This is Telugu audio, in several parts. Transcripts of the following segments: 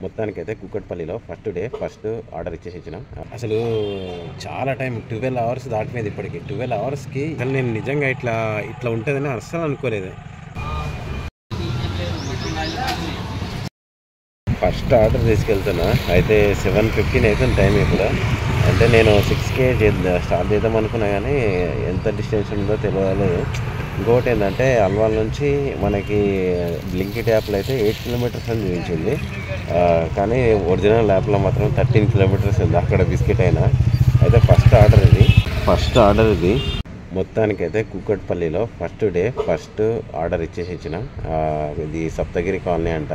మొత్తానికైతే కూకట్పల్లిలో ఫస్ట్ ఆర్డర్ ఇచ్చేసి ఇచ్చినాం. అసలు చాలా టైం 12 అవర్స్ దాటిపోయింది ఇప్పటికి. 12 అవర్స్కి అసలు నేను నిజంగా ఇట్లా ఉంటుందని అస్సలు అనుకోలేదు. ఫస్ట్ ఆర్డర్ తీసుకెళ్తున్నా. అయితే 7:15 అవుతుంది టైం ఇప్పుడు. అంటే నేను 6కే స్టార్ట్ చేద్దాం అనుకున్నా కానీ ఎంత డిస్టెన్స్ ఉందో తెలియలేదు. ఇంకోటి ఏంటంటే అల్వాల్ నుంచి మనకి బ్లింకిట్ యాప్లో అయితే 8 కిలోమీటర్స్ అని చూపించింది. కానీ ఒరిజినల్ యాప్లో మాత్రం 13 కిలోమీటర్స్ ఉంది అక్కడ బిస్కెట్ అయినా. అయితే ఫస్ట్ ఆర్డర్ ఇది. మొత్తానికైతే కూకట్పల్లిలో ఫస్ట్ ఆర్డర్ ఇచ్చేసి ఇచ్చిన. ఇది సప్తగిరి కాలనీ అంట.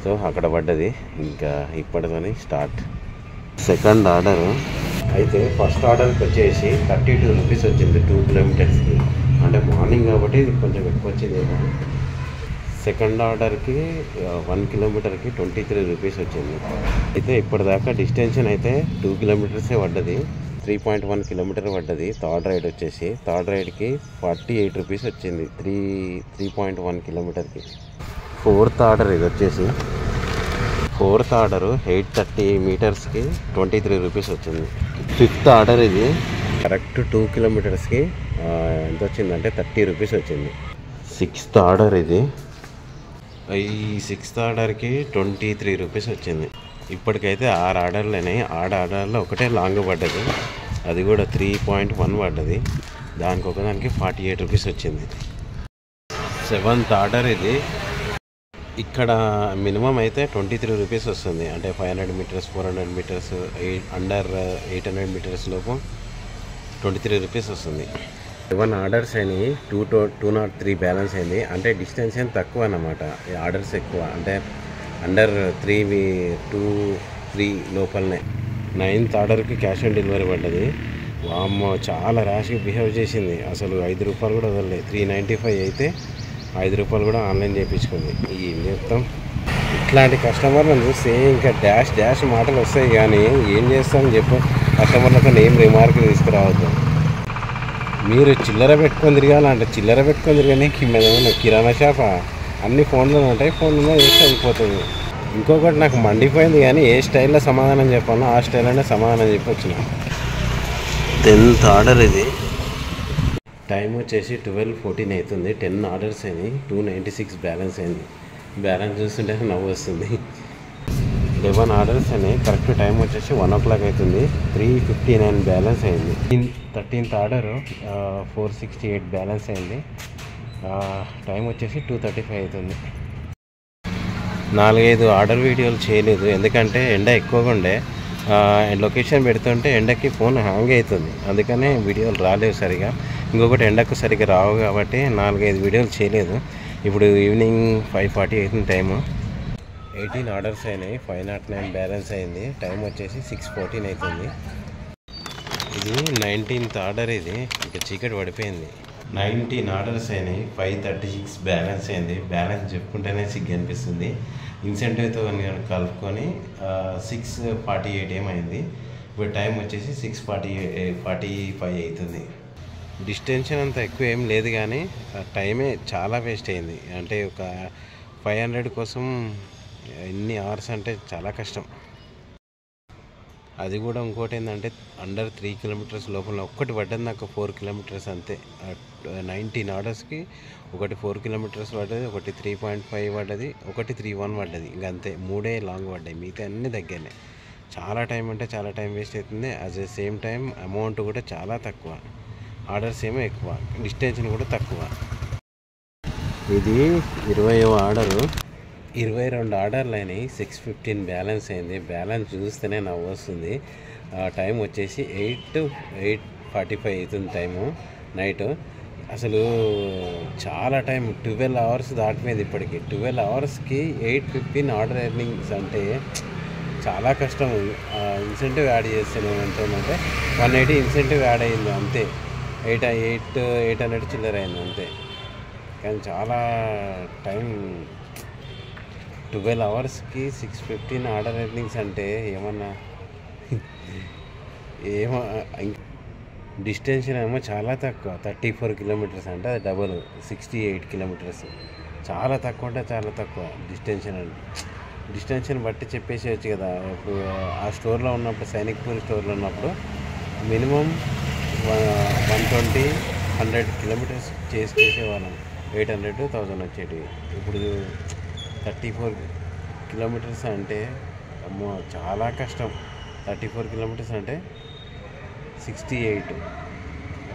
సో అక్కడ పడ్డది. ఇంకా ఇప్పటితోని స్టార్ట్. సెకండ్ ఆర్డర్ అయితే ఫస్ట్ ఆర్డర్కి వచ్చేసి 32 రూపీస్ వచ్చింది 2 కిలోమీటర్స్కి. అంటే మార్నింగ్ కాబట్టి కొంచెం ఎక్కువ వచ్చిందేమో. సెకండ్ ఆర్డర్కి 1 కిలోమీటర్కి 23 రూపీస్ వచ్చింది. అయితే ఇప్పటిదాకా డిస్టెన్స్ అయితే 2 కిలోమీటర్సే పడ్డది. 3.1 కిలోమీటర్ పడ్డది. థర్డ్ రైడ్కి 48 రూపీస్ వచ్చింది 3.1 కిలోమీటర్కి. ఫోర్త్ ఆర్డర్ ఇది వచ్చేసి 830 మీటర్స్కి 23 రూపీస్ వచ్చింది. ఫిఫ్త్ ఆర్డర్ ఇది కరెక్ట్ 2 కిలోమీటర్స్కి ఎంత వచ్చిందంటే 30 రూపీస్ వచ్చింది. సిక్స్త్ ఆర్డర్ ఇది. ఈ సిక్స్త్ ఆర్డర్కి 23 రూపీస్ వచ్చింది. ఇప్పటికైతే 6 ఆర్డర్లు 6 ఆర్డర్లో ఒకటే లాంగ్ పడ్డది. అది కూడా 3.1 పడ్డది. దానికి ఒకదానికి 48 రూపీస్ వచ్చింది. సెవెంత్ ఆర్డర్ ఇది. ఇక్కడ మినిమం అయితే 23 రూపీస్ వస్తుంది. అంటే 500 మీటర్స్ 400 మీటర్స్ అండర్ 800 మీటర్స్ లోపు 23 రూపీస్ వస్తుంది. 7 ఆర్డర్స్ అయినాయి. 203 బ్యాలెన్స్ అయింది. అంటే డిస్టెన్స్ ఏం తక్కువ అన్నమాట. ఆర్డర్స్ ఎక్కువ అంటే అండర్ 2-3 లోపలనే. 9th ఆర్డర్కి క్యాష్ ఆన్ డెలివరీ పడ్డది. వామ్మో చాలా ర్యాష్గా బిహేవ్ చేసింది. అసలు 5 రూపాయలు కూడా వదలలేదు. 395 అయితే 5 రూపాయలు కూడా ఆన్లైన్ చేయించుకుంది. ఏం చెప్తాం, ఇట్లాంటి కస్టమర్లను చూస్తే ఇంకా డాష్ మాటలు వస్తాయి కానీ ఏం చేస్తాం చెప్పు. కస్టమర్లతో ఏం రిమార్కులు తీసుకురావద్దు. మీరు చిల్లర పెట్టుకొని తిరగాలంటే చిల్లర పెట్టుకొని తిరగడానికి మీద కిరాణా షాప్ అన్ని ఫోన్లో ఉంటాయి. ఫోన్లో వేస్తే అయిపోతుంది. ఇంకొకటి నాకు మండిపోయింది కానీ ఏ స్టైల్లో సమాధానం చెప్పాలో ఆ స్టైల్లోనే సమాధానం చెప్పొచ్చిన. 10th ఆర్డర్ ఇది. టైం వచ్చేసి 12:14 అవుతుంది. 10 ఆర్డర్స్ అయినాయి. 296 బ్యాలెన్స్ అయింది. బ్యాలెన్స్ చూస్తుంటే నవ్వు వస్తుంది. 11 ఆర్డర్స్ అయినాయి. కరెక్ట్ టైం వచ్చేసి 1 o'clock అవుతుంది. 359 బ్యాలెన్స్ అయింది. 13th ఆర్డరు 468 బ్యాలెన్స్ అయింది. టైం వచ్చేసి 2:35 అవుతుంది. 4-5 ఆర్డర్ వీడియోలు చేయలేదు ఎందుకంటే ఎండ ఎక్కువగా ఉండే. లొకేషన్ పెడుతుంటే ఎండకి ఫోన్ హ్యాంగ్ అవుతుంది. అందుకనే వీడియోలు రాలేవు సరిగా. ఇంకొకటి ఎండకు సరిగ్గా రావు కాబట్టి 4-5 వీడియోలు చేయలేదు. ఇప్పుడు ఈవినింగ్ 5:40 అవుతుంది టైము. 18 ఆర్డర్స్ అయినాయి. 509 బ్యాలెన్స్ అయింది. టైం వచ్చేసి 6:14 అవుతుంది. ఇది 19th ఆర్డర్. ఇది ఇంకా చీకటి పడిపోయింది. 19 ఆర్డర్స్ అయినాయి. 536 బ్యాలెన్స్ అయింది. బ్యాలెన్స్ చెప్పుకుంటేనే సిగ్గు అనిపిస్తుంది. ఇన్సెంటివ్తో కలుపుకొని 6:48 ఏమైంది. ఇప్పుడు టైం వచ్చేసి 6:45 అవుతుంది. డిస్టెన్స్ అంత ఎక్కువ ఏం లేదు కానీ టైమే చాలా వేస్ట్ అయింది. అంటే ఒక 500 కోసం ఎన్ని అవర్స్ అంటే చాలా కష్టం. అది కూడా ఇంకోటి ఏంటంటే అండర్ 3 కిలోమీటర్స్ లోపల ఒక్కటి పడ్డది నాకు 4 కిలోమీటర్స్ అంతే. 19 ఆర్డర్స్కి ఒకటి 4 కిలోమీటర్స్ పడ్డది, ఒకటి 3.5 పడ్డది, ఒకటి 3.1 పడ్డది. ఇంకంతే 3 లాంగ్ పడ్డాయి. మిగతా అన్నీ దగ్గరనే. చాలా టైం అంటే చాలా టైం వేస్ట్ అవుతుంది. At the same time amount కూడా చాలా తక్కువ. ఆర్డర్స్ ఏమో ఎక్కువ, డిస్టెన్స్ కూడా తక్కువ. ఇది 20వ ఆర్డరు. 22 ఆర్డర్లు అయినాయి. 615 బ్యాలెన్స్ అయింది. బ్యాలెన్స్ చూస్తేనే నవ్వు వస్తుంది. టైం వచ్చేసి 8:45 అవుతుంది టైము నైట్. అసలు చాలా టైం 12 అవర్స్ దాటిపోయింది ఇప్పటికి. 12 అవర్స్కి 815 ఆర్డర్ ఎర్నింగ్స్ అంటే చాలా కష్టం. ఇన్సెంటివ్ యాడ్ చేస్తాను ఏమంటుందంటే 180 ఇన్సెంటివ్ యాడ్ అయింది అంతే. 800 చిల్లర అయింది అంతే. కానీ చాలా టైం 12 అవర్స్కి 615 ఆర్డర్ ఎర్నింగ్స్ అంటే ఏమన్నా డిస్టెన్స్ ఏమో చాలా తక్కువ. 34 కిలోమీటర్స్ అంటే అది డబుల్ 68 కిలోమీటర్స్. చాలా తక్కువ అంటే చాలా తక్కువ డిస్టెన్స్. డిస్టెన్స్ని బట్టి చెప్పేసేయచ్చు కదా. ఇప్పుడు ఆ స్టోర్లో ఉన్నప్పుడు, సైనిక్పూర్ స్టోర్లో ఉన్నప్పుడు మినిమం 100 కిలోమీటర్స్ చేసేవాళ్ళం. 800-1000 వచ్చేటివి. ఇప్పుడు 34 కిలోమీటర్స్ అంటే అమ్మో చాలా కష్టం. 34 కిలోమీటర్స్ అంటే 68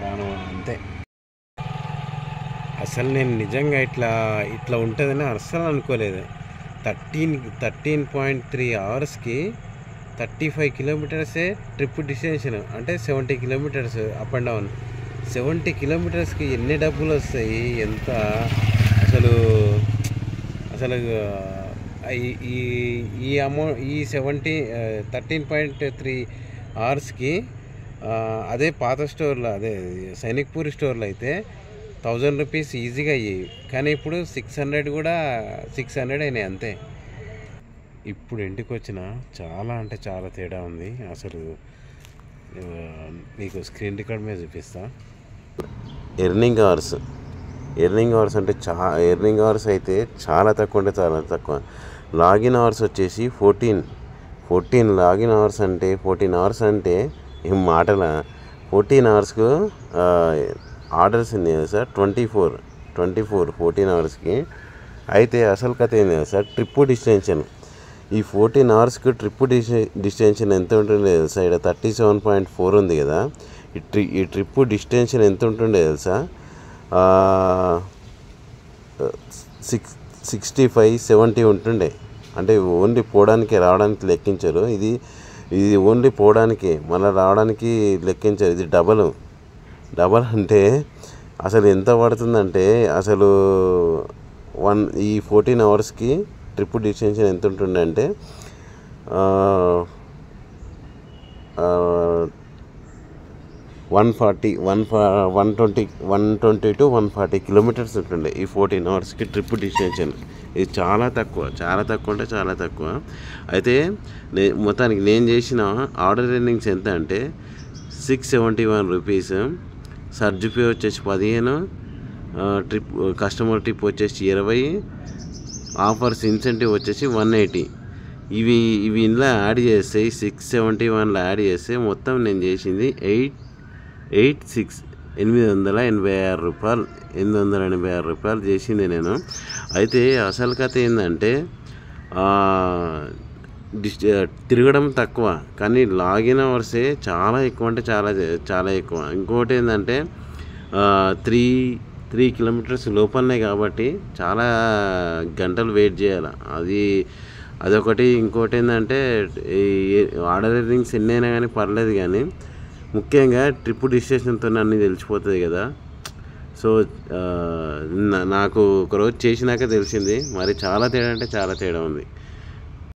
రాను అంతే. అసలు నేను నిజంగా ఇట్లా ఉంటుందని అస్సలు అనుకోలేదు. 13.3 అవర్స్కి 35 కిలోమీటర్సే ట్రిప్ డిస్టెన్షన్, అంటే 70 కిలోమీటర్స్ అప్ అండ్ డౌన్. 70 కిలోమీటర్స్కి ఎన్ని డబ్బులు వస్తాయి? ఎంత అసలు ఈ అమౌంట్, ఈ 13.3 అవర్స్కి అదే పాత స్టోర్లో, అదే సైనిక్పూర్ స్టోర్లో అయితే 1000 రూపీస్ ఈజీగా అయ్యాయి. కానీ ఇప్పుడు 600 అయినాయి అంతే. ఇప్పుడు ఇంటికి వచ్చిన చాలా అంటే చాలా తేడా ఉంది. అసలు మీకు స్క్రీన్ రికార్డ్ మీద చూపిస్తా. ఎర్నింగ్ అవర్స్ అంటే ఎర్నింగ్ అవర్స్ అయితే చాలా తక్కువ, అంటే చాలా తక్కువ. లాగిన్ అవర్స్ వచ్చేసి 14 లాగిన్ అవర్స్ అంటే 14 అవర్స్ అంటే ఏం మాటల. 14 అవర్స్కు ఆర్డర్స్ ఉంది కదా సార్, 14 అవర్స్కి. అయితే అసలు కథ ఏంది కదా సార్, ట్రిప్ డిస్టెన్షన్. ఈ 14 అవర్స్కి ట్రిప్ డిస్టెన్షన్ ఎంత ఉంటుండే తెలుసా? ఇక్కడ 37.4 ఉంది కదా. ఈ ట్రిప్ డిస్టెన్షన్ ఎంత ఉంటుండే తెలుసా? 65-70 ఉంటుండే. అంటే ఓన్లీ పోవడానికి రావడానికి లెక్కించరు. ఇది ఓన్లీ పోవడానికి, మళ్ళీ రావడానికి లెక్కించారు. ఇది డబల్ అంటే అసలు ఎంత పడుతుందంటే, అసలు ఈ 14 అవర్స్కి ట్రిప్ డిస్టెన్షన్ ఎంత ఉంటుండే అంటే 120-140 కిలోమీటర్స్ ఉంటుండే ఈ 14 అవర్స్కి ట్రిప్ డిస్టెన్షన్. ఇది చాలా తక్కువ అంటే చాలా తక్కువ. అయితే మొత్తానికి నేను చేసిన ఆర్డర్ ఎర్నింగ్స్ ఎంత అంటే 671 రూపీస్. సర్జ్ పే వచ్చేసి 15, ట్రిప్ కస్టమర్ టిప్ వచ్చేసి 20, ఆఫర్స్ ఇన్సెంటివ్ వచ్చేసి 180. ఇవి ఇందులో యాడ్ చేస్తే 671లో యాడ్ చేస్తే మొత్తం నేను చేసింది 886 రూపాయలు చేసింది నేను. అయితే అసలు కథ ఏంటంటే తిరగడం తక్కువ, కానీ లాగిన్ అవర్సే చాలా ఎక్కువ, అంటే చాలా ఎక్కువ. ఇంకోటి ఏంటంటే 3 కిలోమీటర్స్ లోపలనే కాబట్టి చాలా గంటలు వెయిట్ చేయాలి. అదొకటి. ఇంకోటి ఏంటంటే ఈ ఆర్డర్ ఎర్నింగ్స్ ఎన్ని అయినా కానీ పర్లేదు, కానీ ముఖ్యంగా ట్రిప్ డిస్టెన్షన్తో అన్నీ తెలిసిపోతుంది కదా. సో నాకు ఒకరోజు చేసినాక తెలిసింది, మరి చాలా తేడా అంటే చాలా తేడా ఉంది.